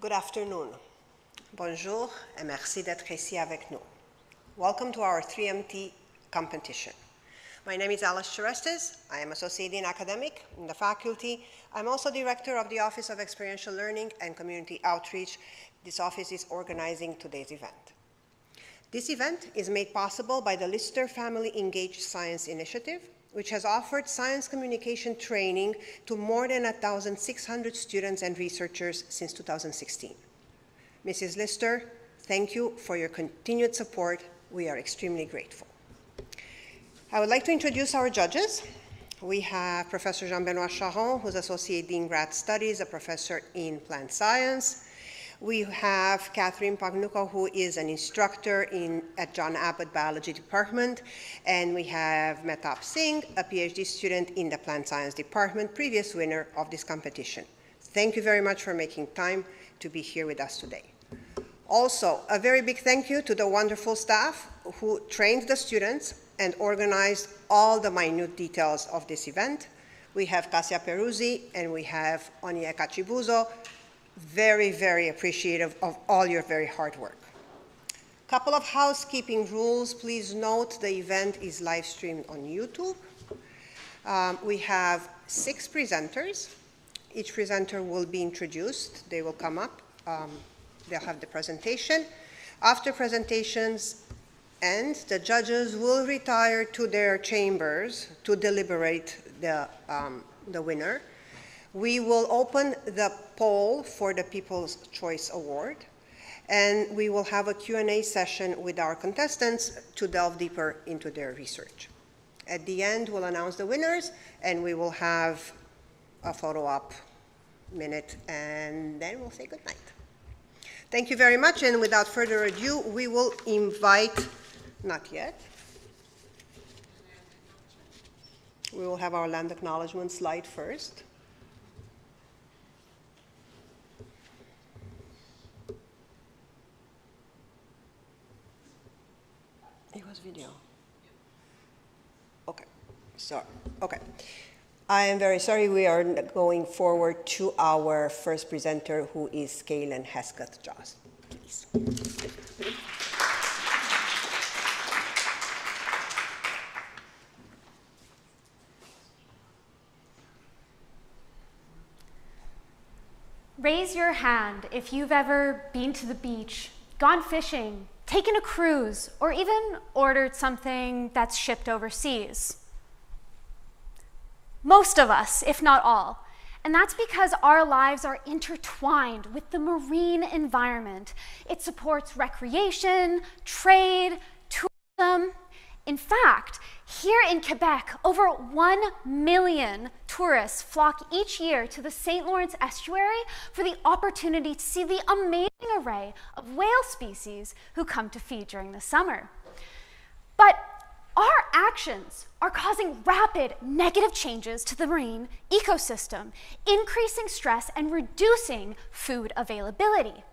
Good afternoon. Bonjour et merci d'être ici avec nous. Welcome to our 3MT competition. My name is Alice Cherestes. I am Associate Dean Academic in the faculty. I'm also Director of the Office of Experiential Learning and Community Outreach. This office is organizing today's event. This event is made possible by the Lister Family Engaged Science Initiative, which has offered science communication training to more than 1,600 students and researchers since 2016. Mrs. Lister, thank you for your continued support. We are extremely grateful. I would like to introduce our judges. We have Professor Jean-Benoit Charon, who's Associate Dean Grad Studies, a professor in plant science. We have Catherine Pagnucco, who is an instructor at John Abbott Biology Department. And we have Mehtab Singh, a PhD student in the Plant Science Department, previous winner of this competition. Thank you very much for making time to be here with us today. Also, a very big thank you to the wonderful staff who trained the students and organized all the minute details of this event. We have Cassia Peruzzi and we have Onyeka Chibuzo. Very, very appreciative of all your very hard work. Couple of housekeeping rules. Please note the event is live streamed on YouTube. We have 6 presenters. Each presenter will be introduced. They will come up. They'll have the presentation. After presentations end, the judges will retire to their chambers to deliberate the winner. We will open the poll for the People's Choice Award, and we will have a Q&A session with our contestants to delve deeper into their research. At the end, we'll announce the winners, and we will have a photo-op minute, and then we'll say goodnight. Thank you very much, and without further ado, we will invite, not yet, we will have our land acknowledgement slide first. It was video. Okay, sorry. Okay. I am very sorry. We are going forward to our first presenter, who is Kaylin Hesketh-Joss. Please. Raise your hand if you've ever been to the beach, gone fishing, taken a cruise, or even ordered something that's shipped overseas. Most of us, if not all. And that's because our lives are intertwined with the marine environment. It supports recreation, trade, tourism. In fact, here in Quebec, over 1 million tourists flock each year to the St. Lawrence estuary for the opportunity to see the amazing array of whale species who come to feed during the summer. But our actions are causing rapid negative changes to the marine ecosystem, increasing stress and reducing food availability.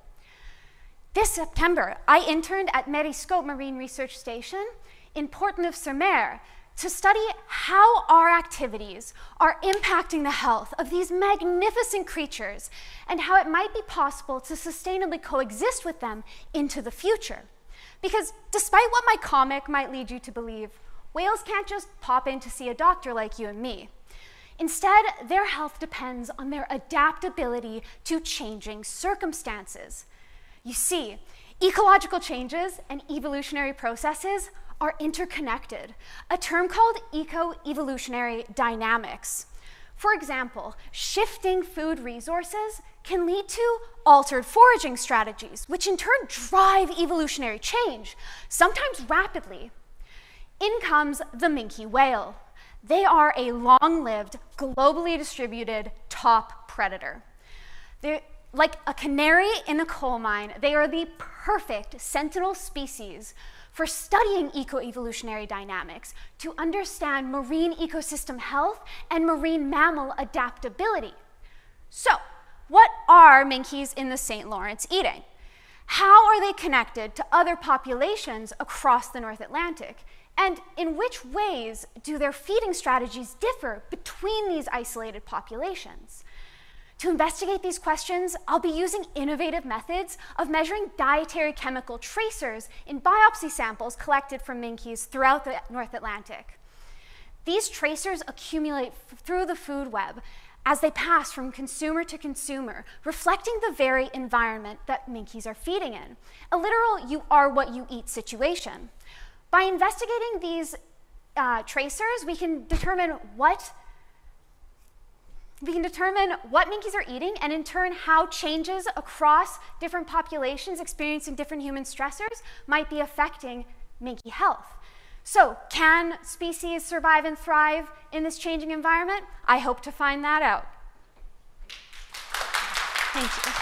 This September, I interned at Meriscope Marine Research Station in Port-Neuf-sur-Mer to study how our activities are impacting the health of these magnificent creatures and how it might be possible to sustainably coexist with them into the future. Because despite what my comic might lead you to believe, whales can't just pop in to see a doctor like you and me. Instead, their health depends on their adaptability to changing circumstances. You see, ecological changes and evolutionary processes are interconnected, a term called eco-evolutionary dynamics. For example, shifting food resources can lead to altered foraging strategies, which in turn drive evolutionary change, sometimes rapidly. In comes the minke whale. They are a long-lived, globally distributed top predator. They're like a canary in a coal mine. They are the perfect sentinel species for studying eco-evolutionary dynamics to understand marine ecosystem health and marine mammal adaptability. So, what are minkies in the St. Lawrence eating? How are they connected to other populations across the North Atlantic? And in which ways do their feeding strategies differ between these isolated populations? To investigate these questions, I'll be using innovative methods of measuring dietary chemical tracers in biopsy samples collected from minkies throughout the North Atlantic. These tracers accumulate through the food web as they pass from consumer to consumer, reflecting the very environment that minkies are feeding in, a literal you are what you eat situation. By investigating these tracers, we can determine what minkies are eating, and in turn how changes across different populations experiencing different human stressors might be affecting minkie health. So, can species survive and thrive in this changing environment? I hope to find that out. Thank you.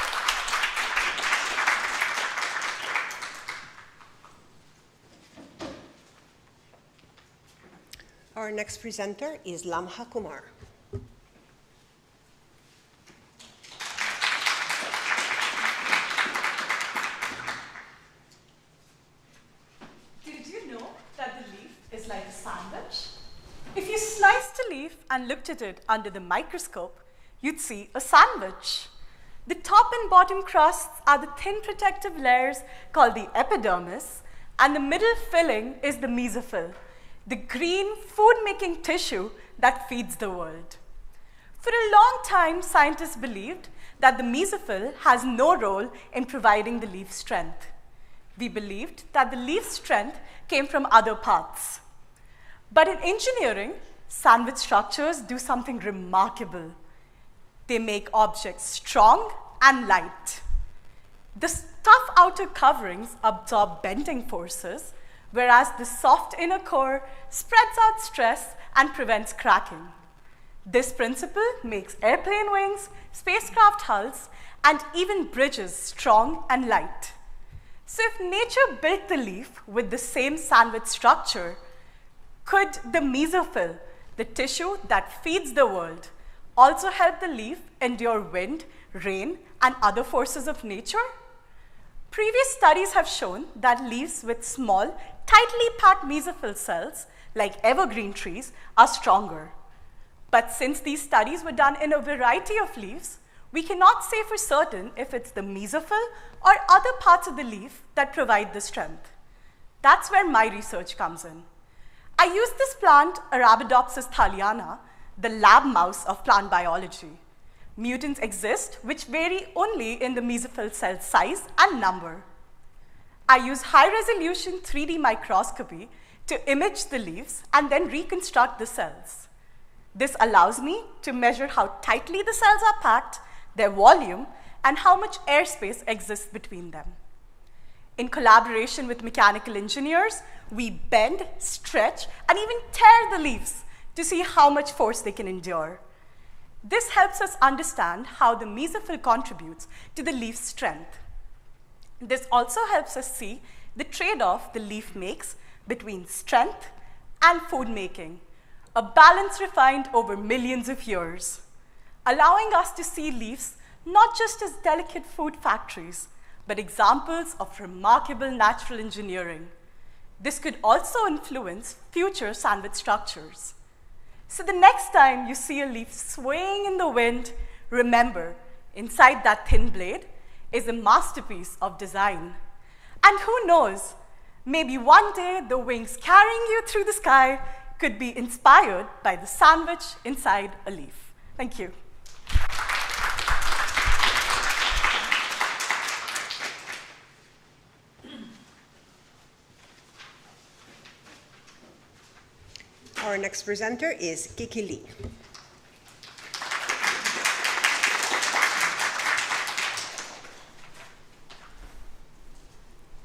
Our next presenter is Lamha Kumar. Like a sandwich. If you sliced a leaf and looked at it under the microscope, you'd see a sandwich. The top and bottom crusts are the thin protective layers called the epidermis, and the middle filling is the mesophyll, the green food-making tissue that feeds the world. For a long time, scientists believed that the mesophyll has no role in providing the leaf's strength. We believed that the leaf's strength came from other parts. But in engineering, sandwich structures do something remarkable. They make objects strong and light. The tough outer coverings absorb bending forces, whereas the soft inner core spreads out stress and prevents cracking. This principle makes airplane wings, spacecraft hulls, and even bridges strong and light. So if nature built the leaf with the same sandwich structure, could the mesophyll, the tissue that feeds the world, also help the leaf endure wind, rain, and other forces of nature? Previous studies have shown that leaves with small, tightly packed mesophyll cells, like evergreen trees, are stronger. But since these studies were done in a variety of leaves, we cannot say for certain if it's the mesophyll or other parts of the leaf that provide the strength. That's where my research comes in. I used this plant, Arabidopsis thaliana, the lab mouse of plant biology. Mutants exist which vary only in the mesophyll cell size and number. I use high-resolution 3D microscopy to image the leaves and then reconstruct the cells. This allows me to measure how tightly the cells are packed, their volume, and how much airspace exists between them. In collaboration with mechanical engineers, we bend, stretch, and even tear the leaves to see how much force they can endure. This helps us understand how the mesophyll contributes to the leaf's strength. This also helps us see the trade-off the leaf makes between strength and food making, a balance refined over millions of years, allowing us to see leaves not just as delicate food factories, but examples of remarkable natural engineering. This could also influence future sandwich structures. So the next time you see a leaf swaying in the wind, remember, inside that thin blade is a masterpiece of design. And who knows, maybe one day the wings carrying you through the sky could be inspired by the sandwich inside a leaf. Thank you. Our next presenter is Kiki Lee.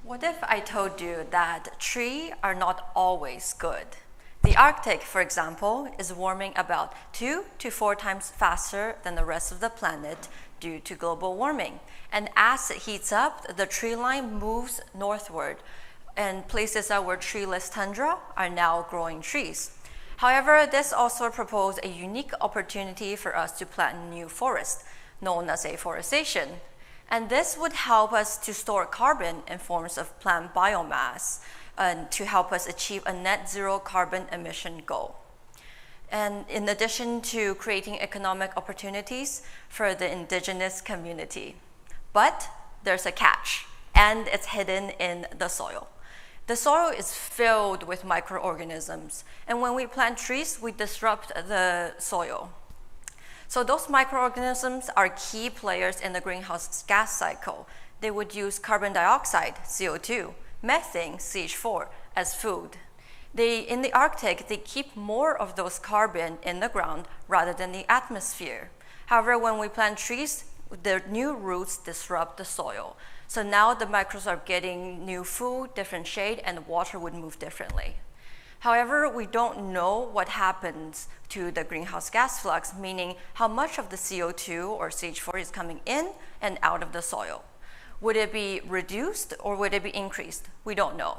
What if I told you that trees are not always good? The Arctic, for example, is warming about 2 to 4 times faster than the rest of the planet due to global warming. And as it heats up, the tree line moves northward, and places that were treeless tundra are now growing trees. However, this also proposed a unique opportunity for us to plant new forests, known as afforestation. And this would help us to store carbon in forms of plant biomass and to help us achieve a net zero carbon emission goal. and in addition to creating economic opportunities for the indigenous community. But there's a catch, and it's hidden in the soil. The soil is filled with microorganisms, and when we plant trees, we disrupt the soil. So those microorganisms are key players in the greenhouse gas cycle. They would use carbon dioxide, CO2, methane, CH4, as food. In the Arctic, they keep more of those carbon in the ground rather than the atmosphere. However, when we plant trees, their new roots disrupt the soil. So now the microbes are getting new food, different shade, and the water would move differently. However, we don't know what happens to the greenhouse gas flux, meaning how much of the CO2 or CH4 is coming in and out of the soil. Would it be reduced or would it be increased? We don't know.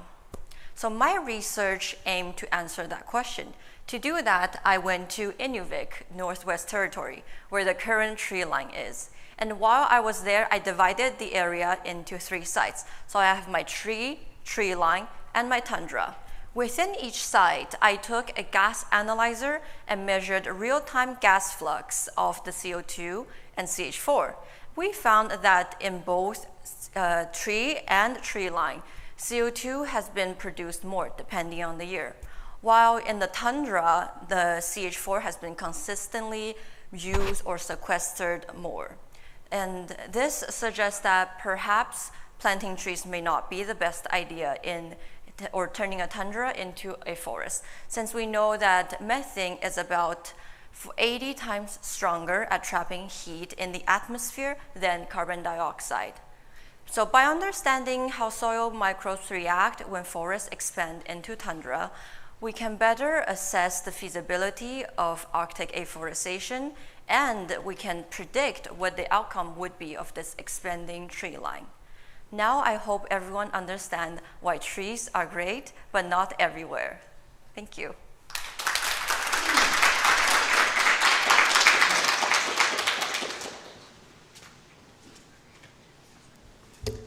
So my research aimed to answer that question. To do that, I went to Inuvik, Northwest Territory, where the current tree line is. And while I was there, I divided the area into 3 sites. So I have my tree line, and my tundra. Within each site, I took a gas analyzer and measured real-time gas flux of the CO2 and CH4. We found that in both tree and tree line, CO2 has been produced more depending on the year, while in the tundra, the CH4 has been consistently used or sequestered more. And this suggests that perhaps planting trees may not be the best idea or turning a tundra into a forest, since we know that methane is about 80 times stronger at trapping heat in the atmosphere than carbon dioxide. So by understanding how soil microbes react when forests expand into tundra, we can better assess the feasibility of Arctic afforestation, and we can predict what the outcome would be of this expanding tree line. Now I hope everyone understands why trees are great, but not everywhere. Thank you.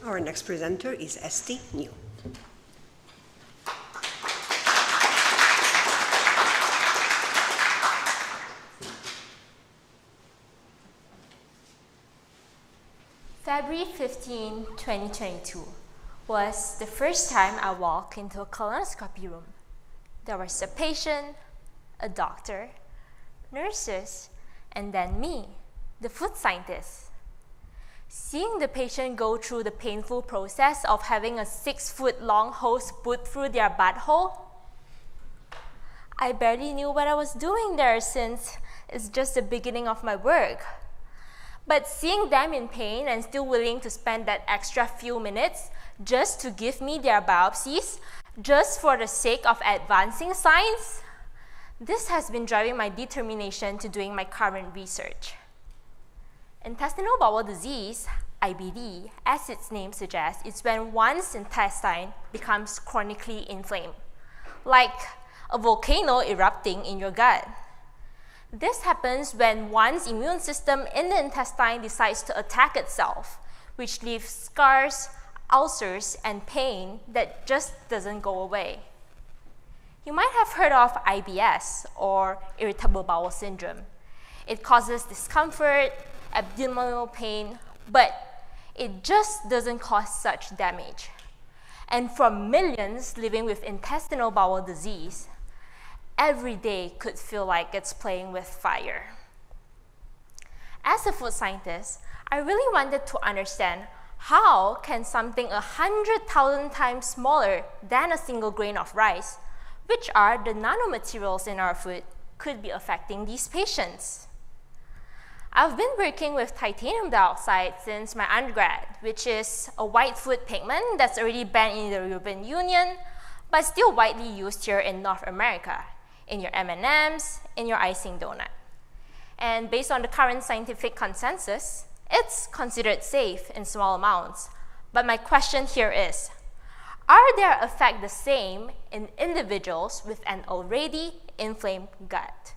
Our next presenter is Esti New. February 15, 2022 was the first time I walked into a colonoscopy room. There was a patient, a doctor, nurses, and then me, the food scientist. Seeing the patient go through the painful process of having a 6-foot-long hose put through their butthole, I barely knew what I was doing there since it's just the beginning of my work. But seeing them in pain and still willing to spend that extra few minutes just to give me their biopsies, just for the sake of advancing science, this has been driving my determination to doing my current research. Intestinal bowel disease, IBD, as its name suggests, is when one's intestine becomes chronically inflamed, like a volcano erupting in your gut. This happens when one's immune system in the intestine decides to attack itself, which leaves scars, ulcers, and pain that just doesn't go away. You might have heard of IBS, or irritable bowel syndrome. It causes discomfort, abdominal pain, but it just doesn't cause such damage. And for millions living with intestinal bowel disease, every day could feel like it's playing with fire. As a food scientist, I really wanted to understand how can something 100,000 times smaller than a single grain of rice, which are the nanomaterials in our food, could be affecting these patients. I've been working with titanium dioxide since my undergrad, which is a white food pigment that's already banned in the European Union, but still widely used here in North America, in your M&Ms, in your icing donut. And based on the current scientific consensus, it's considered safe in small amounts. But my question here is, are their effects the same in individuals with an already inflamed gut?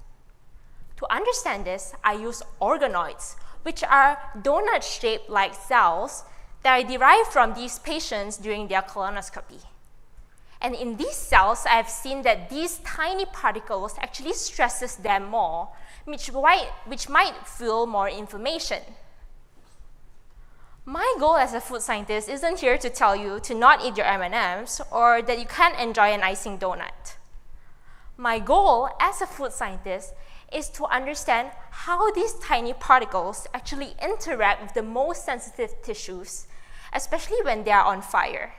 To understand this, I use organoids, which are donut-shaped like cells that are derived from these patients during their colonoscopy. And in these cells, I've seen that these tiny particles actually stresses them more, which might fuel more inflammation. My goal as a food scientist isn't here to tell you to not eat your M&Ms or that you can't enjoy an icing donut. My goal as a food scientist is to understand how these tiny particles actually interact with the most sensitive tissues, especially when they are on fire.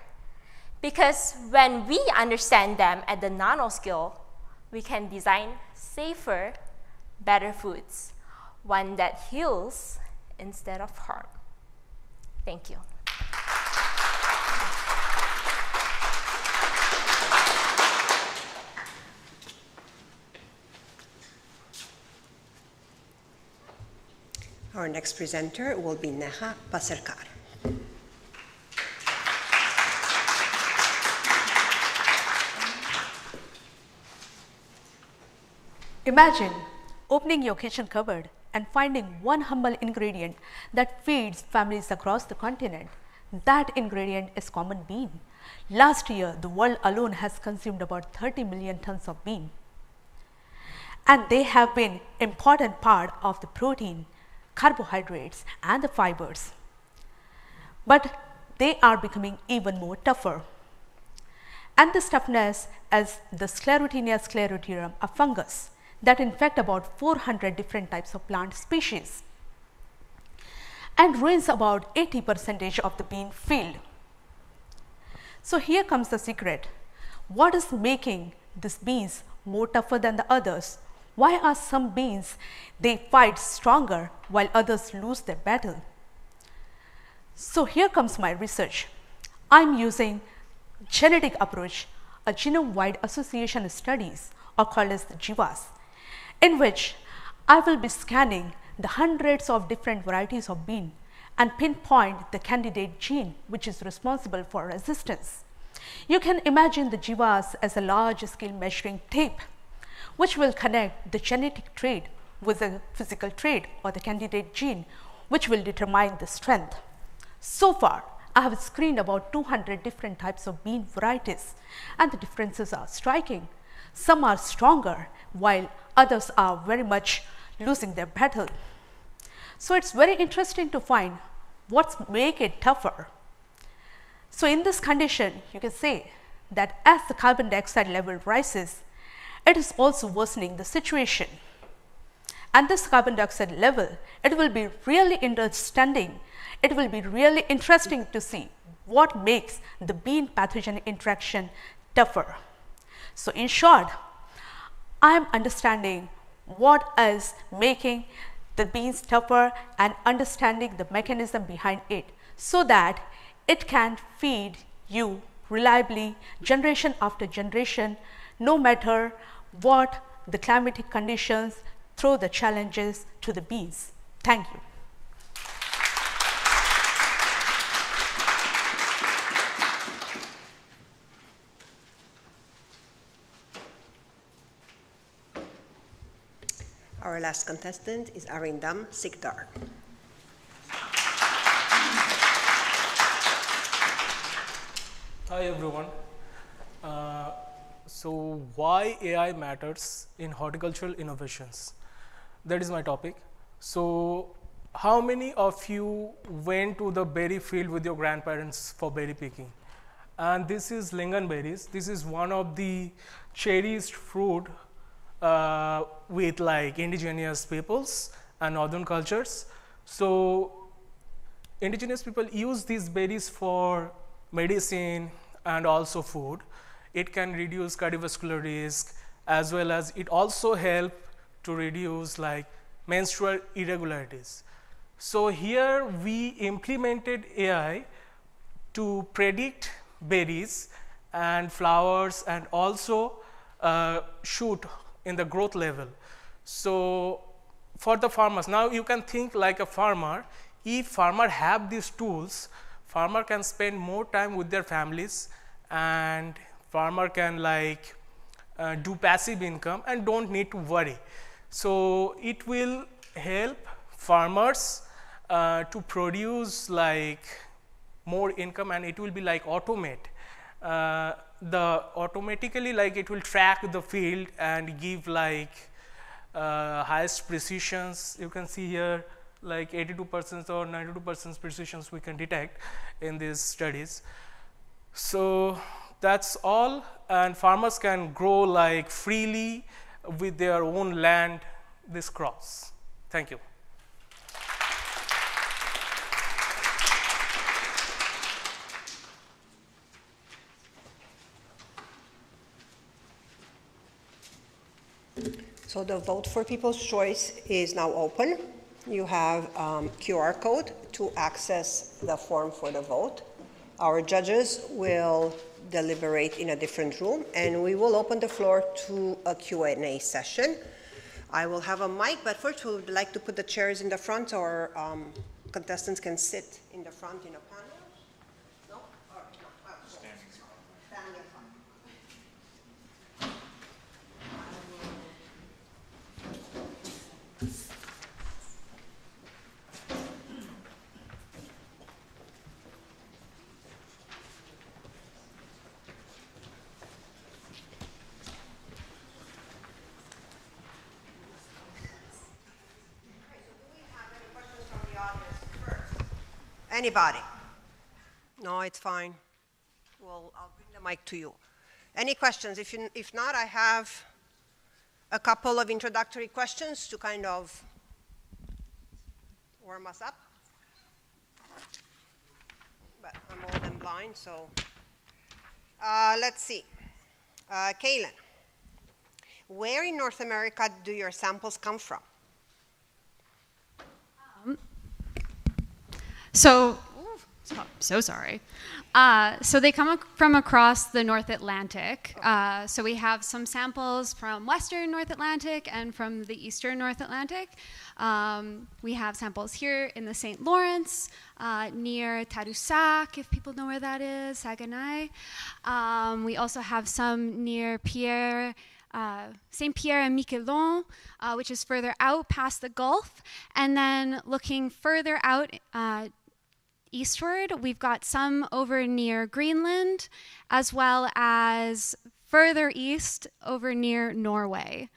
Because when we understand them at the nanoscale, we can design safer, better foods, one that heals instead of harm. Thank you. Our next presenter will be Neha Pasarkar. Imagine opening your kitchen cupboard and finding one humble ingredient that feeds families across the continent. That ingredient is common bean. Last year, the world alone has consumed about 30 million tons of bean. And they have been an important part of the protein, carbohydrates, and the fibers. But they are becoming even more tougher. And this toughness is the Sclerotinia sclerotirum, a fungus that infect about 400 different types of plant species and ruins about 80% of the bean field. So here comes the secret. What is making these beans more tougher than the others? Why are some beans, they fight stronger while others lose their battle? So here comes my research. I'm using genetic approach, a genome-wide association studies, or called as the GWAS, in which I will be scanning the hundreds of different varieties of bean and pinpoint the candidate gene which is responsible for resistance. You can imagine the GWAS as a large-scale measuring tape which will connect the genetic trait with the physical trait or the candidate gene which will determine the strength. So far, I have screened about 200 different types of bean varieties and the differences are striking. Some are stronger while others are very much losing their battle. So it's very interesting to find what's make it tougher. So in this condition, you can say that as the carbon dioxide level rises, it is also worsening the situation. And this carbon dioxide level, it will be really interesting to see what makes the bean pathogen interaction tougher. So in short, I am understanding what is making the beans tougher and understanding the mechanism behind it so that it can feed you reliably generation after generation, no matter what the climatic conditions throw the challenges to the beans. Thank you. Our last contestant is Arindam Sikdar. Hi everyone. So why AI matters in horticultural innovations? That is my topic. So how many of you went to the berry field with your grandparents for berry picking? And this is lingonberries. This is one of the cherished fruit with like indigenous peoples and northern cultures. So indigenous people use these berries for medicine and also food. It can reduce cardiovascular risk, as well as it also help to reduce like menstrual irregularities. So here we implemented AI to predict berries and flowers and also shoot in the growth level. So for the farmers, now you can think like a farmer. If farmer have these tools, farmer can spend more time with their families and farmer can like do passive income and don't need to worry. So it will help farmers to produce like more income, and it will be like automate automatically, like, it will track the field and give like highest precisions. You can see here like 82% or 92% precisions we can detect in these studies. So that's all, and farmers can grow like freely with their own land this crops. Thank you. So the vote for People's Choice is now open. You have QR code to access the form for the vote. Our judges will deliberate in a different room, and we will open the floor to a Q&A session. I will have a mic, but first we would like to put the chairs in the front, or contestants can sit in the front in a panel. No? Or, no. Stand in front. Anybody? No, it's fine. Well, I'll bring the mic to you. Any questions? If not, I have a couple of introductory questions to kind of warm us up. But I'm old and blind, so let's see. Kaylin, where in North America do your samples come from? So sorry. So they come from across the North Atlantic. So we have some samples from Western North Atlantic and from the Eastern North Atlantic. We have samples here in the St. Lawrence, near Tadoussac, if people know where that is, Saguenay. We also have some near Saint Pierre and Miquelon, which is further out past the Gulf. And then looking further out eastward, we've got some over near Greenland, as well as further east over near Norway.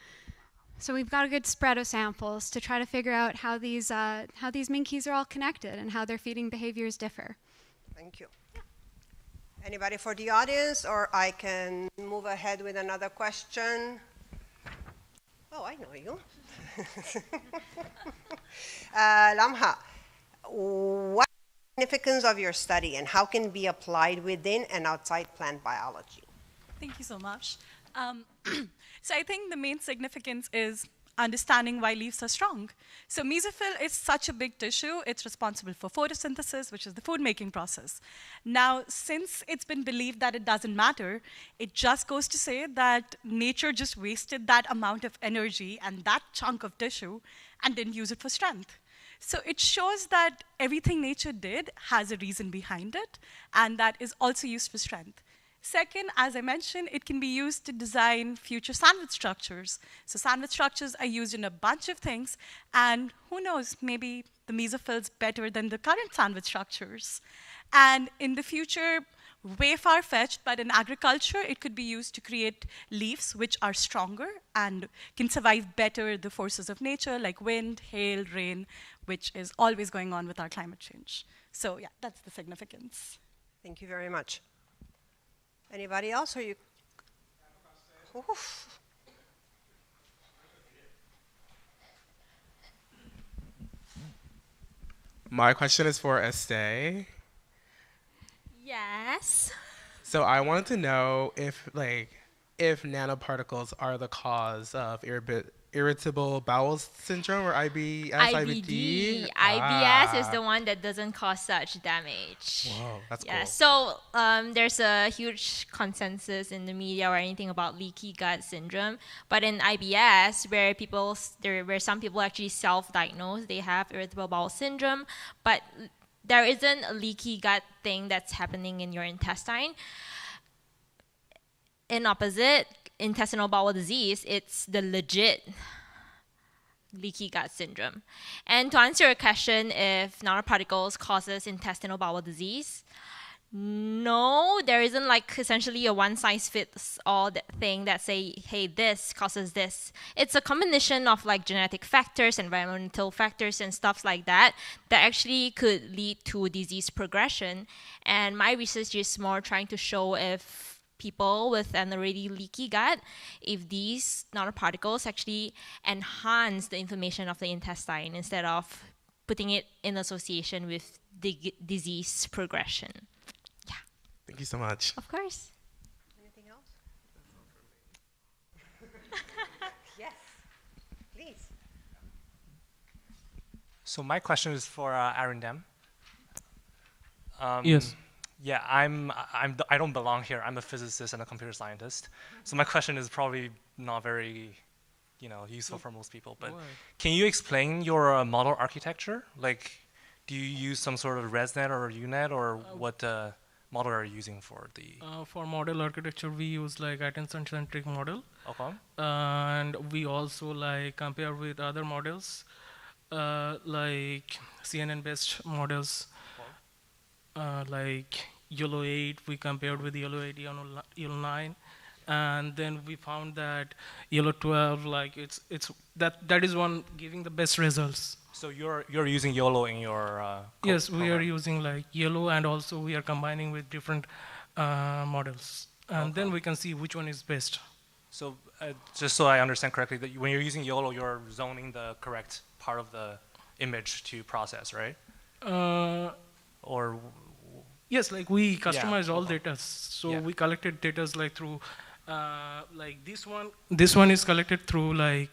So we've got a good spread of samples to try to figure out how these minkies are all connected and how their feeding behaviors differ. Thank you. Anybody for the audience, or I can move ahead with another question? Oh, I know you. Lamha, what is the significance of your study and how can it be applied within and outside plant biology? Thank you so much. So I think the main significance is understanding why leaves are strong. So mesophyll is such a big tissue. It's responsible for photosynthesis, which is the food-making process. Now, since it's been believed that it doesn't matter, it just goes to say that nature just wasted that amount of energy and that chunk of tissue and didn't use it for strength. So it shows that everything nature did has a reason behind it, and that is also used for strength. Second, as I mentioned, it can be used to design future sandwich structures. So sandwich structures are used in a bunch of things, and who knows, maybe the mesophill's better than the current sandwich structures. And in the future, way far-fetched, but in agriculture, it could be used to create leaves which are stronger and can survive better the forces of nature, like wind, hail, rain, which is always going on with our climate change. So yeah, that's the significance. Thank you very much. Anybody else? Or you? Oof. My question is for Estee. Yes. So I wanted to know if nanoparticles are the cause of irritable bowel syndrome or IBS, IBD. IBS is the one that doesn't cause such damage. Whoa, that's yeah, cool. So there's a huge consensus in the media or anything about leaky gut syndrome. But in IBS, where some people actually self-diagnose, they have irritable bowel syndrome, but there isn't a leaky gut thing that's happening in your intestine. In opposite, intestinal bowel disease, it's the legit leaky gut syndrome. And to answer your question, if nanoparticles causes intestinal bowel disease, no, there isn't like essentially a one-size-fits-all thing that say, hey, this causes this. It's a combination of like genetic factors, environmental factors, and stuff like that that actually could lead to disease progression. And my research is more trying to show if people with an already leaky gut, if these nanoparticles actually enhance the inflammation of the intestine instead of putting it in association with disease progression. Thank you so much. Of course. Anything else? Yes, please. So my question is for Arindam. Yes. Yeah, I don't belong here. I'm a physicist and a computer scientist. So my question is probably not very, useful for most people. But can you explain your model architecture? Like, do you use some sort of ResNet or UNet, or what model are you using for the? For model architecture, we use like attention-centric model. Okay. And we also like compare with other models, like CNN-based models, like YOLO 8. We compared with YOLO 8, YOLO 9, and then we found that YOLO 12, like that is one giving the best results. So you're using YOLO in your yes, we program. are using like YOLO, and also we are combining with different models, and then we can see which one is best. So just so I understand correctly, that when you're using YOLO, you're zoning the correct part of the image to process, right? Or yes, like we customize all data. So Yeah. we collected data like through, like this one. This one is collected through like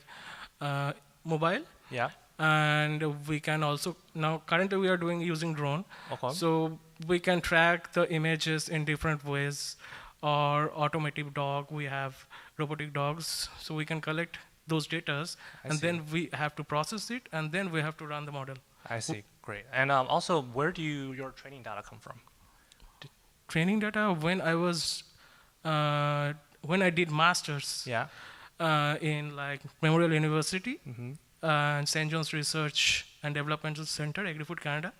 mobile. Yeah. And we can also, now currently we are using drone. Okay. So we can track the images in different ways, or automotive dog, we have robotic dogs. So we can collect those data, and then we have to process it, and then we have to run the model. I see, great. And also, where do your training data come from? Training data, when I was, when I did masters in like Memorial University, and St. John's Research and Developmental Center, Agri-Food Canada.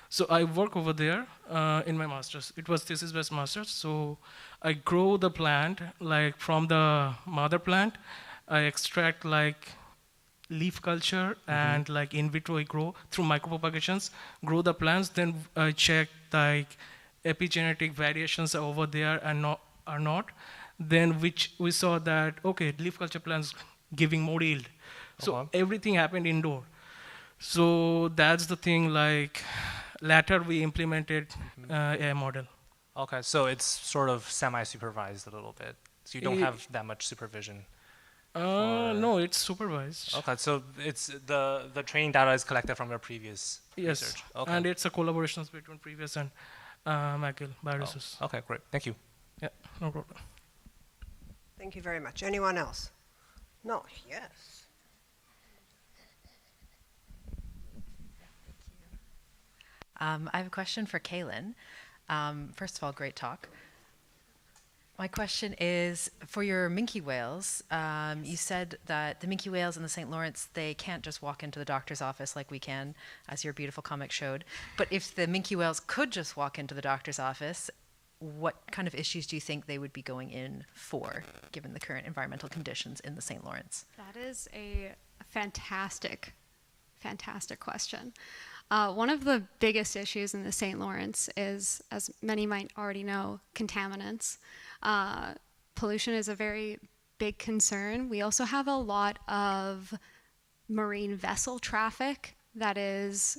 So I work over there in my master's. It was thesis-based master's. So I grow the plant, like from the mother plant, I extract like leaf culture and like in vitro I grow through micropropagations, grow the plants, then I check like epigenetic variations are over there and are not. Then which we saw that, okay, leaf culture plants giving more yield. So everything happened indoor. So that's the thing, like later we implemented AI model. Okay, so it's sort of semi-supervised a little bit. So you don't have that much supervision. No, it's supervised. Okay, so it's the training data is collected from your previous research. Okay. And it's a collaboration between previous and McGill Bioresources. Okay, great. Thank you. Yeah, no problem. Thank you very much. Anyone else? No, yes. I have a question for Kaylin. First of all, great talk. My question is, for your minke whales, you said that the minke whales in the St. Lawrence, they can't just walk into the doctor's office like we can, as your beautiful comic showed. But if the minke whales could just walk into the doctor's office, what kind of issues do you think they would be going in for, given the current environmental conditions in the St. Lawrence? That is a fantastic question. One of the biggest issues in the St. Lawrence is, as many might already know, contaminants. Pollution is a very big concern. We also have a lot of marine vessel traffic. That is,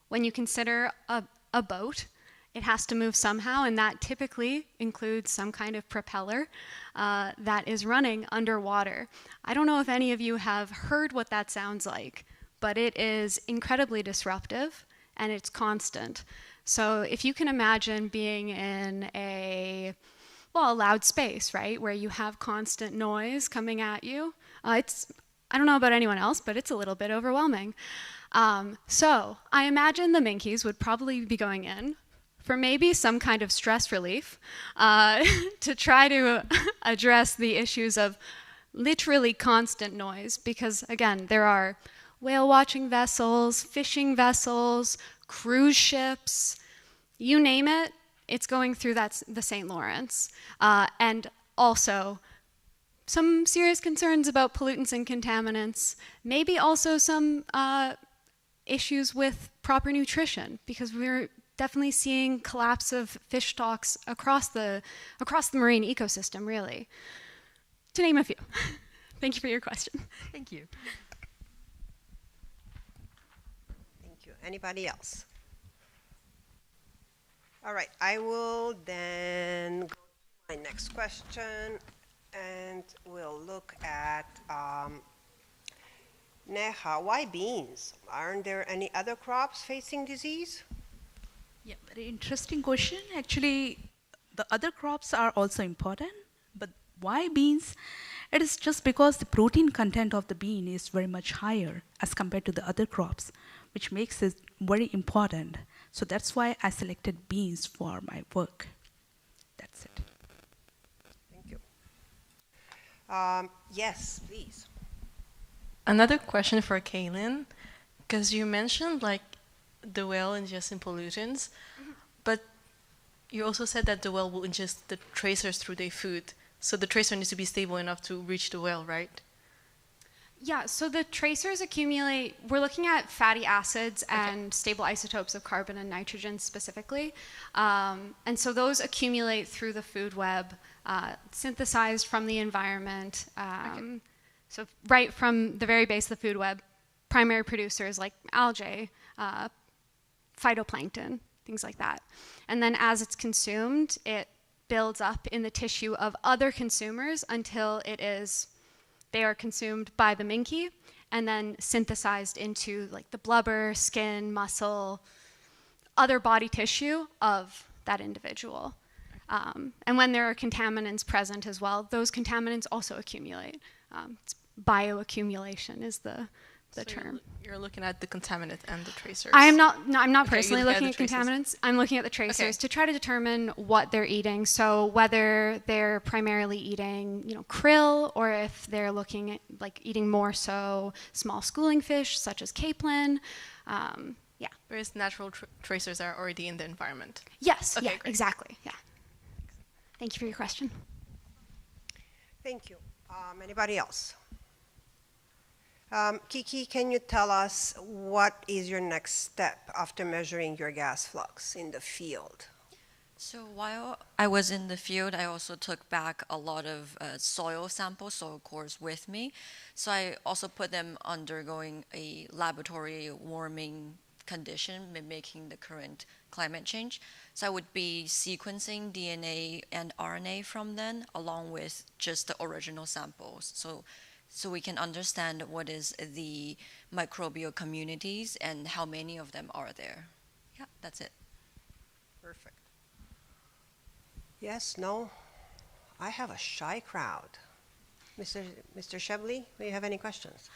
when you consider a boat, it has to move somehow, and that typically includes some kind of propeller that is running underwater. I don't know if any of you have heard what that sounds like, but it is incredibly disruptive, and it's constant. So if you can imagine being in a loud space, right, where you have constant noise coming at you, I don't know about anyone else, but it's a little bit overwhelming. So I imagine the minkies would probably be going in for maybe some kind of stress relief to try to address the issues of literally constant noise, because again, there are whale watching vessels, fishing vessels, cruise ships, you name it, it's going through the St. Lawrence. And also some serious concerns about pollutants and contaminants, maybe also some issues with proper nutrition, because we're definitely seeing collapse of fish stocks across the marine ecosystem, really, to name a few. Thank you for your question. Thank you. Thank you. Anybody else? All right, I will then go to my next question, and we'll look at Neha, why beans? Aren't there any other crops facing disease? Yeah, very interesting question. Actually, the other crops are also important, but why beans? It is just because the protein content of the bean is very much higher as compared to the other crops, which makes it very important. So that's why I selected beans for my work. That's it. Thank you. Yes, please. Another question for Kaylin, because you mentioned like the whale ingesting pollutants, but you also said that the whale will ingest the tracers through their food. So the tracer needs to be stable enough to reach the whale, right? Yeah, so the tracers accumulate, we're looking at fatty acids and stable isotopes of carbon and nitrogen specifically. And so those accumulate through the food web, synthesized from the environment. So right from the very base of the food web, primary producers like algae, phytoplankton, things like that. And then as it's consumed, it builds up in the tissue of other consumers until they are consumed by the minke and then synthesized into like the blubber, skin, muscle, other body tissue of that individual. And when there are contaminants present as well, those contaminants also accumulate. Bioaccumulation is the term. You're looking at the contaminant and the tracers. I'm not Okay, personally looking at the tracers. contaminants. I'm looking at the tracers to try to determine what they're eating. So whether they're primarily eating, krill, or if they're looking at like eating more so small schooling fish such as capelin. Whereas natural tracers are already in the environment. Yes. Okay, Yeah. great. Exactly. Yeah. Thank you for your question. Thank you. Anybody else? Kiki, can you tell us what is your next step after measuring your gas flux in the field? So while I was in the field, I also took back a lot of soil samples, soil cores with me. So I also put them undergoing a laboratory warming condition, mimicking the current climate change. So I would be sequencing DNA and RNA from them, along with just the original samples. So we can understand what is the microbial communities and how many of them are there. Yeah, that's it. Perfect. Yes, no? I have a shy crowd. Mr. Shebley, do you have any questions?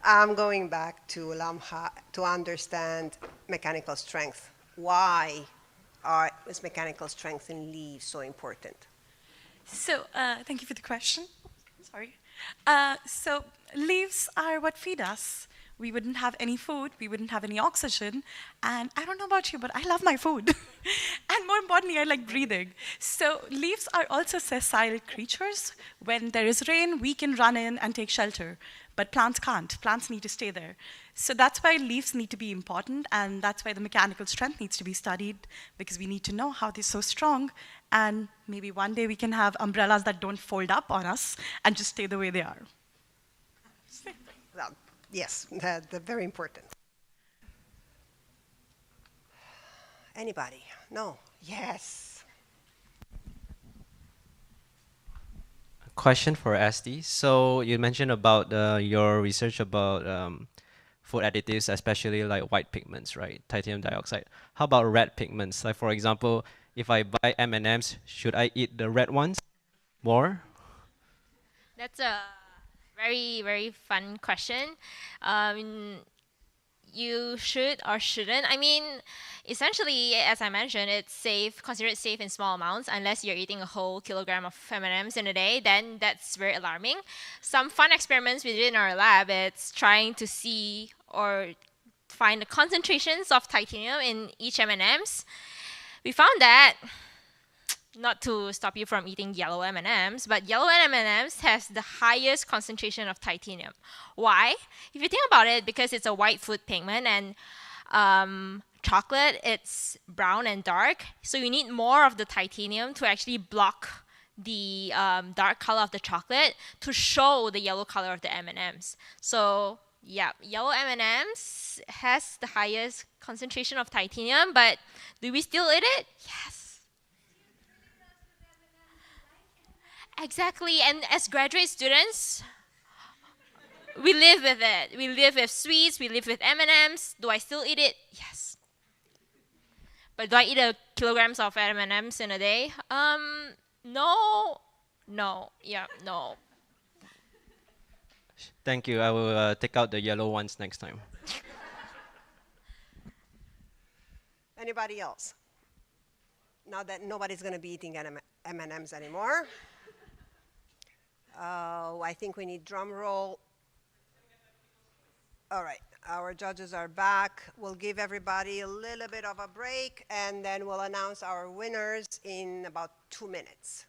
I'm going back to Lamha to understand mechanical strength. Why is mechanical strength in leaves so important? So, thank you for the question. Sorry. So, leaves are what feed us. We wouldn't have any food, we wouldn't have any oxygen, and I don't know about you, but I love my food. And more importantly, I like breathing. So, leaves are also sessile creatures. When there is rain, we can run in and take shelter, but plants can't. Plants need to stay there. So that's why leaves need to be important, and that's why the mechanical strength needs to be studied, because we need to know how they're so strong, and maybe one day we can have umbrellas that don't fold up on us and just stay the way they are. Well, yes, that's very important. Anybody? No? Yes. Question for SD. So you mentioned about your research about food additives, especially like white pigments, right? Titanium dioxide. How about red pigments? Like for example, if I buy M&Ms, should I eat the red ones more? That's a very, very fun question. You should or shouldn't. I mean, essentially, as I mentioned, it's safe, considered safe in small amounts, unless you're eating a whole kilogram of M&Ms in a day, then that's very alarming. Some fun experiments we did in our lab, it's trying to see or find the concentrations of titanium in each M&Ms, we found that, not to stop you from eating yellow M&Ms, but yellow M&Ms has the highest concentration of titanium. Why? If you think about it, because it's a white food pigment and chocolate, it's brown and dark, so you need more of the titanium to actually block the dark color of the chocolate to show the yellow color of the M&Ms. So yeah, yellow M&Ms has the highest concentration of titanium, but do we still eat it? Yes. Exactly, and as graduate students, we live with it. We live with sweets, we live with M&Ms. Do I still eat it? Yes. But do I eat kilograms of M&Ms in a day? No. No. Yeah, no. Thank you. I will take out the yellow ones next time. Anybody else? Now that nobody's going to be eating M&Ms anymore. I think we need drum roll. All right, our judges are back. We'll give everybody a little bit of a break, and then we'll announce our winners in about 2 minutes.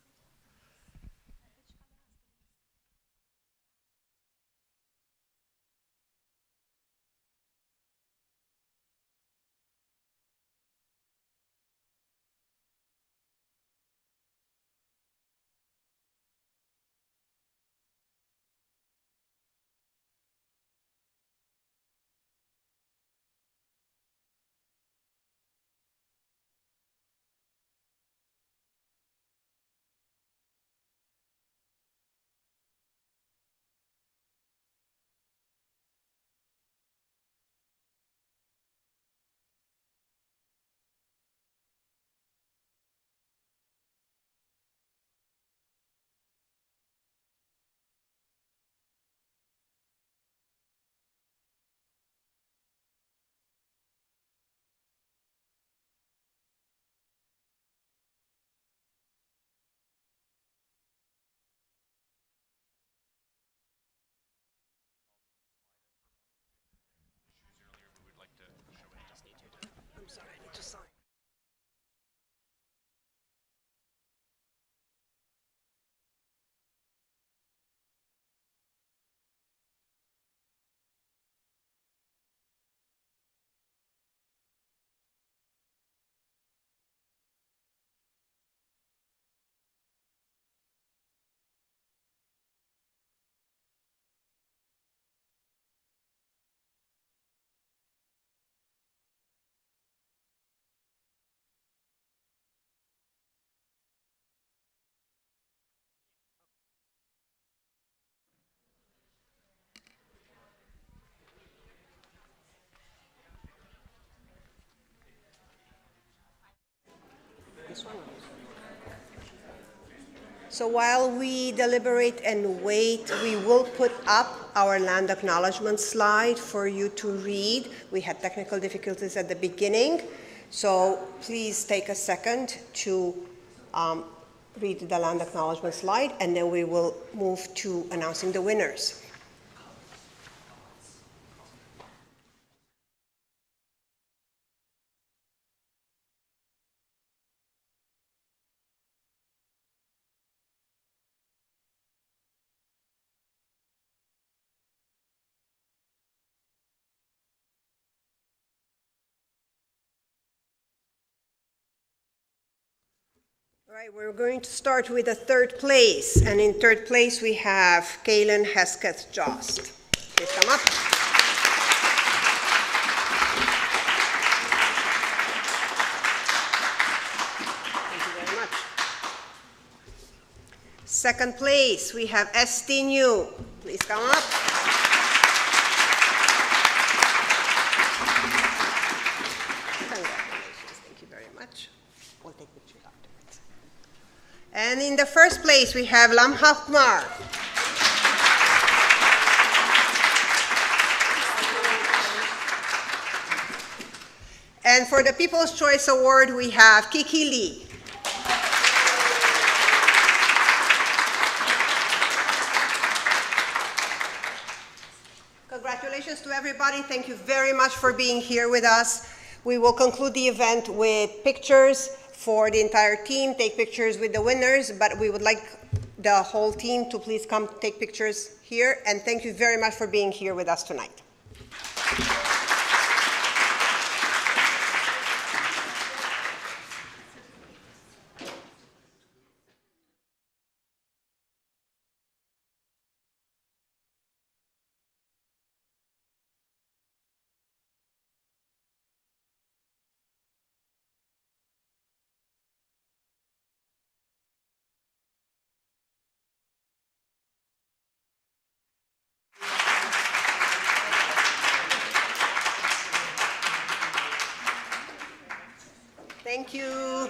I'm sorry, I need to sign. So while we deliberate and wait, we will put up our land acknowledgement slide for you to read. We had technical difficulties at the beginning, so please take a second to read the land acknowledgement slide, and then we will move to announcing the winners. All right, we're going to start with the third place. And in third place, we have Kaylin Hesketh Jost. Please come up. Thank you very much. Second place, we have Esti New. Please come up. Congratulations. Thank you very much. We'll take pictures afterwards. And in the first place, we have Lamha Kumar. And for the People's Choice Award, we have Kiki Lee. Congratulations to everybody. everybody. Thank you very much for being here with us. We will conclude the event with pictures for the entire team, take pictures with the winners, but we would like the whole team to please come take pictures here. And thank you very much for being here with us tonight. Thank you.